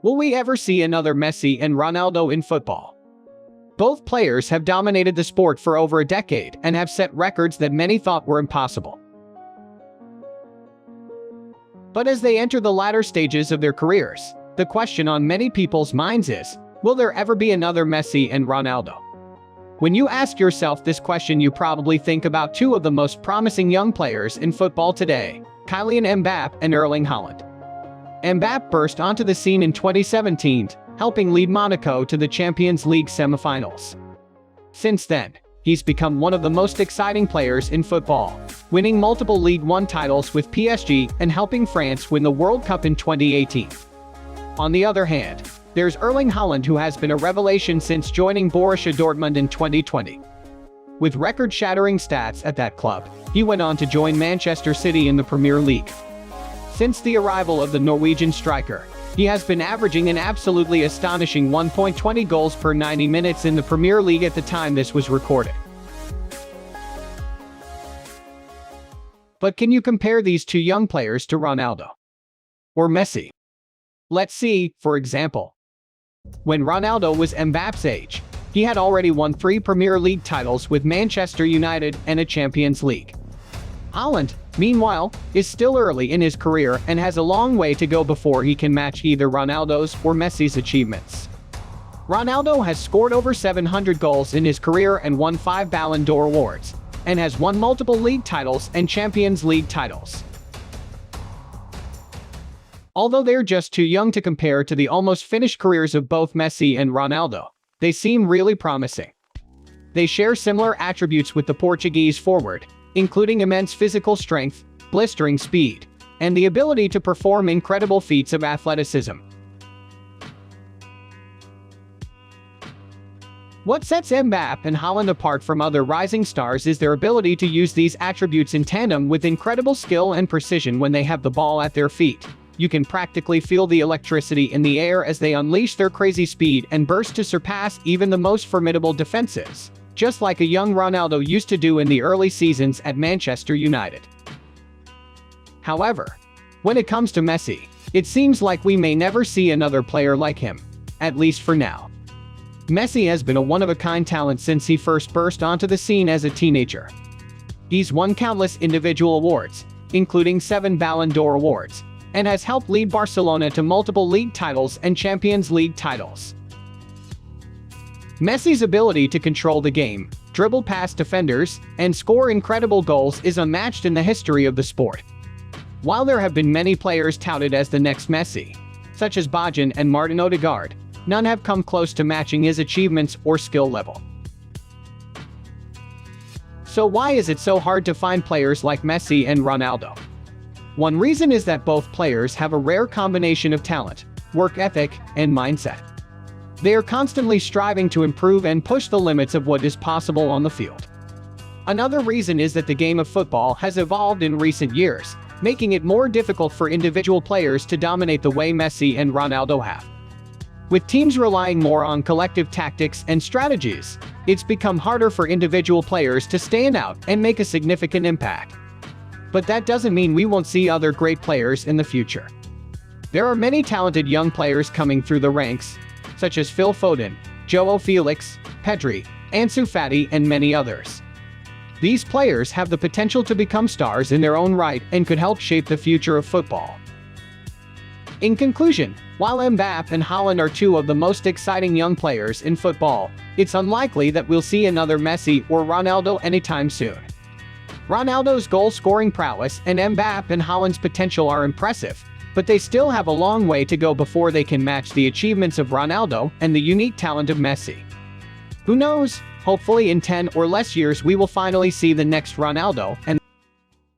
Will we ever see another Messi and Ronaldo in football? Both players have dominated the sport for over a decade and have set records that many thought were impossible. But as they enter the latter stages of their careers, the question on many people's minds is, will there ever be another Messi and Ronaldo? When you ask yourself this question, you probably think about two of the most promising young players in football today, Kylian Mbappe and Erling Haaland. Mbappe burst onto the scene in 2017, helping lead Monaco to the Champions League semifinals. Since then, he's become one of the most exciting players in football, winning multiple Ligue 1 titles with PSG and helping France win the World Cup in 2018. On the other hand, there's Erling Haaland, who has been a revelation since joining Borussia Dortmund in 2020. With record-shattering stats at that club, he went on to join Manchester City in the Premier League. Since the arrival of the Norwegian striker, he has been averaging an absolutely astonishing 1.20 goals per 90 minutes in the Premier League at the time this was recorded. But can you compare these two young players to Ronaldo or Messi? Let's see, for example. When Ronaldo was Mbappe's age, he had already won 3 Premier League titles with Manchester United and a Champions League. Haaland, meanwhile, is still early in his career and has a long way to go before he can match either Ronaldo's or Messi's achievements. Ronaldo has scored over 700 goals in his career and won 5 Ballon d'Or awards, and has won multiple league titles and Champions League titles. Although they're just too young to compare to the almost finished careers of both Messi and Ronaldo, they seem really promising. They share similar attributes with the Portuguese forward, including immense physical strength, blistering speed, and the ability to perform incredible feats of athleticism. What sets Mbappe and Haaland apart from other rising stars is their ability to use these attributes in tandem with incredible skill and precision. When they have the ball at their feet, you can practically feel the electricity in the air as they unleash their crazy speed and burst to surpass even the most formidable defenses, just like a young Ronaldo used to do in the early seasons at Manchester United. However, when it comes to Messi, it seems like we may never see another player like him, at least for now. Messi has been a one-of-a-kind talent since he first burst onto the scene as a teenager. He's won countless individual awards, including 7 Ballon d'Or awards, and has helped lead Barcelona to multiple league titles and Champions League titles. Messi's ability to control the game, dribble past defenders, and score incredible goals is unmatched in the history of the sport. While there have been many players touted as the next Messi, such as Bojan and Martin Odegaard, none have come close to matching his achievements or skill level. So why is it so hard to find players like Messi and Ronaldo? One reason is that both players have a rare combination of talent, work ethic, and mindset. They are constantly striving to improve and push the limits of what is possible on the field. Another reason is that the game of football has evolved in recent years, making it more difficult for individual players to dominate the way Messi and Ronaldo have. With teams relying more on collective tactics and strategies, it's become harder for individual players to stand out and make a significant impact. But that doesn't mean we won't see other great players in the future. There are many talented young players coming through the ranks, such as Phil Foden, João Felix, Pedri, Ansu Fati, and many others. These players have the potential to become stars in their own right and could help shape the future of football. In conclusion, while Mbappe and Haaland are two of the most exciting young players in football, it's unlikely that we'll see another Messi or Ronaldo anytime soon. Ronaldo's goal-scoring prowess and Mbappe and Haaland's potential are impressive, but they still have a long way to go before they can match the achievements of Ronaldo and the unique talent of Messi. Who knows, hopefully in 10 or less years we will finally see the next Ronaldo and